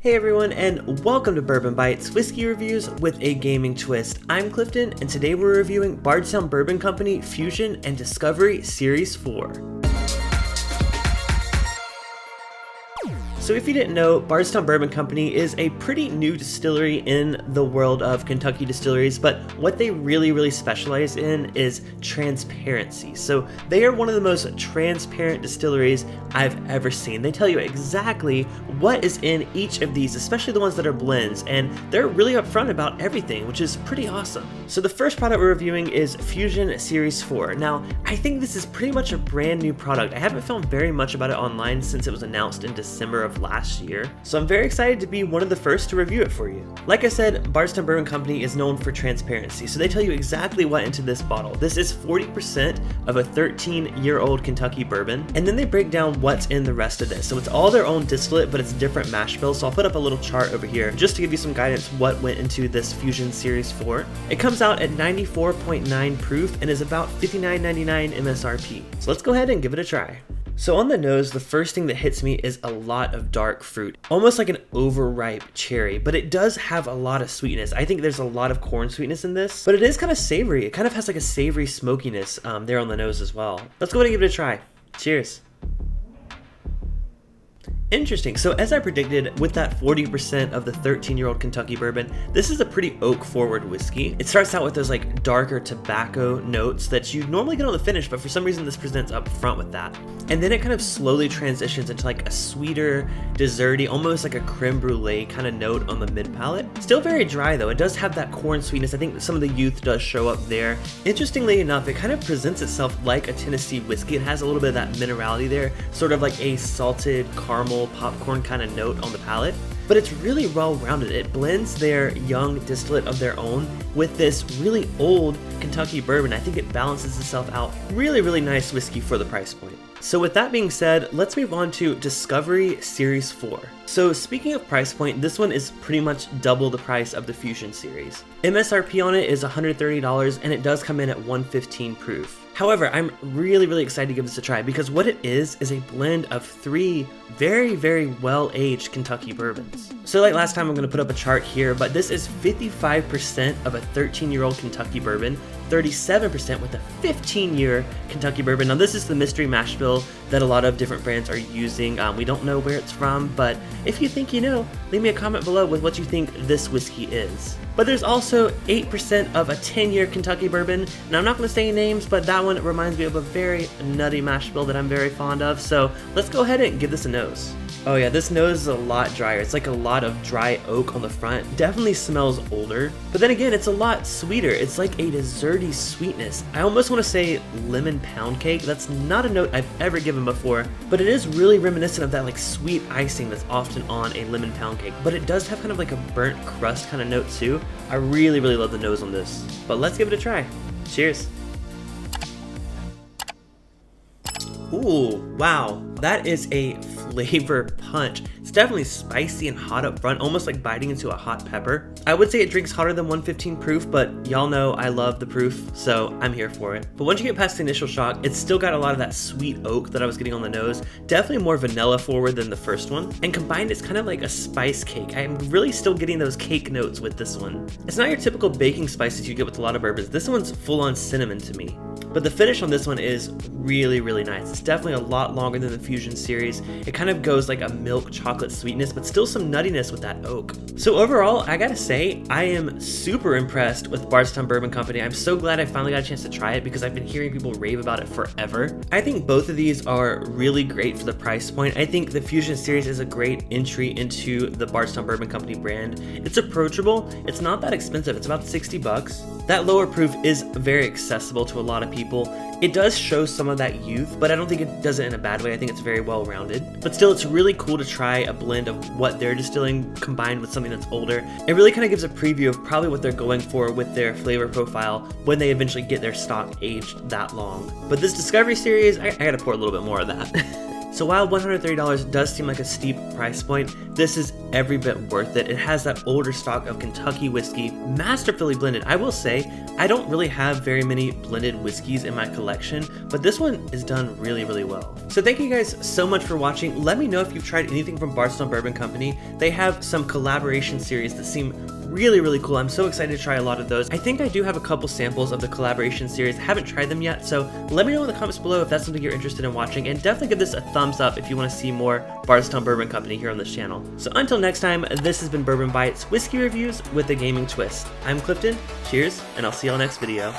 Hey everyone, and welcome to Bourbon Bites, whiskey reviews with a gaming twist. I'm Clifton, and today we're reviewing Bardstown Bourbon Company Fusion and Discovery Series 4. So if you didn't know, Bardstown Bourbon Company is a pretty new distillery in the world of Kentucky distilleries, but what they really specialize in is transparency. So they are one of the most transparent distilleries I've ever seen. They tell you exactly what is in each of these, especially the ones that are blends, and they're really upfront about everything, which is pretty awesome. So the first product we're reviewing is Fusion Series 4. Now, I think this is pretty much a brand new product. I haven't found very much about it online since it was announced in December of last year, so I'm very excited to be one of the first to review it for you. Like I said, Bardstown Bourbon Company is known for transparency, so they tell you exactly what into this bottle. This is 40% of a 13-year-old Kentucky bourbon, and then they break down what's in the rest of this. So it's all their own distillate, but it's different mash bills. So I'll put up a little chart over here just to give you some guidance what went into this Fusion Series 4. It comes out at 94.9 proof and is about $59.99 MSRP. So let's go ahead and give it a try. So on the nose, the first thing that hits me is a lot of dark fruit, almost like an overripe cherry, but it does have a lot of sweetness. I think there's a lot of corn sweetness in this, but it is kind of savory. It kind of has like a savory smokiness there on the nose as well. Let's go ahead and give it a try. Cheers. Interesting. So as I predicted, with that 40% of the 13-year-old Kentucky bourbon, this is a pretty oak-forward whiskey. It starts out with those like darker tobacco notes that you normally get on the finish, but for some reason this presents up front with that. And then it kind of slowly transitions into like a sweeter, desserty, almost like a creme brulee kind of note on the mid-palate. Still very dry though. It does have that corn sweetness. I think some of the youth does show up there. Interestingly enough, it kind of presents itself like a Tennessee whiskey. It has a little bit of that minerality there, sort of like a salted caramel popcorn kind of note on the palate, but it's really well-rounded. It blends their young distillate of their own with this really old Kentucky bourbon. I think it balances itself out. Really nice whiskey for the price point. So with that being said, let's move on to Discovery Series 4. So speaking of price point, this one is pretty much double the price of the Fusion series. MSRP on it is $130 and it does come in at 115 proof. However, I'm really excited to give this a try because what it is a blend of three very well-aged Kentucky bourbons. So like last time, I'm going to put up a chart here, but this is 55% of a 13-year-old Kentucky bourbon, 37% with a 15-year Kentucky bourbon. Now this is the mystery mash bill that a lot of different brands are using. We don't know where it's from, but if you think you know, leave me a comment below with what you think this whiskey is. But there's also 8% of a 10-year Kentucky bourbon. Now I'm not going to say names, but that one reminds me of a very nutty mash bill that I'm very fond of, so let's go ahead and give this a nose. Oh yeah, this nose is a lot drier. It's like a lot of dry oak on the front. Definitely smells older. But then again, it's a lot sweeter. It's like a desserty sweetness. I almost want to say lemon pound cake. That's not a note I've ever given before, but it is really reminiscent of that like sweet icing that's often on a lemon pound cake. But it does have kind of like a burnt crust kind of note too. I really love the nose on this. But let's give it a try. Cheers. Ooh, wow, that is a flavor punch. It's definitely spicy and hot up front, almost like biting into a hot pepper. I would say it drinks hotter than 115 proof, but y'all know I love the proof, so I'm here for it. But once you get past the initial shock, it's still got a lot of that sweet oak that I was getting on the nose. Definitely more vanilla forward than the first one. And combined, it's kind of like a spice cake. I'm really still getting those cake notes with this one. It's not your typical baking spices you get with a lot of bourbons. This one's full on cinnamon to me. But the finish on this one is really nice. It's definitely a lot longer than the Fusion series. It kind of goes like a milk chocolate sweetness, but still some nuttiness with that oak. So overall, I gotta say, I am super impressed with Bardstown Bourbon Company. I'm so glad I finally got a chance to try it because I've been hearing people rave about it forever. I think both of these are really great for the price point. I think the Fusion series is a great entry into the Bardstown Bourbon Company brand. It's approachable. It's not that expensive. It's about 60 bucks. That lower proof is very accessible to a lot of people. It does show some of that youth, but I don't think it does it in a bad way. I think it's very well rounded. But still, it's really cool to try a blend of what they're distilling combined with something that's older. It really kind of gives a preview of probably what they're going for with their flavor profile when they eventually get their stock aged that long. But this Discovery series, I gotta pour a little bit more of that. So while $130 does seem like a steep price point, this is every bit worth it. It has that older stock of Kentucky whiskey, masterfully blended. I will say, I don't really have very many blended whiskeys in my collection, but this one is done really, really well. So thank you guys so much for watching. Let me know if you've tried anything from Bardstown Bourbon Company. They have some collaboration series that seem really, really cool. I'm so excited to try a lot of those. I think I do have a couple samples of the collaboration series. I haven't tried them yet, so let me know in the comments below if that's something you're interested in watching, and definitely give this a thumbs up if you want to see more Bardstown Bourbon Company here on this channel. So until next time, this has been Bourbon Bites, whiskey reviews with a gaming twist. I'm Clifton, cheers, and I'll see y'all next video.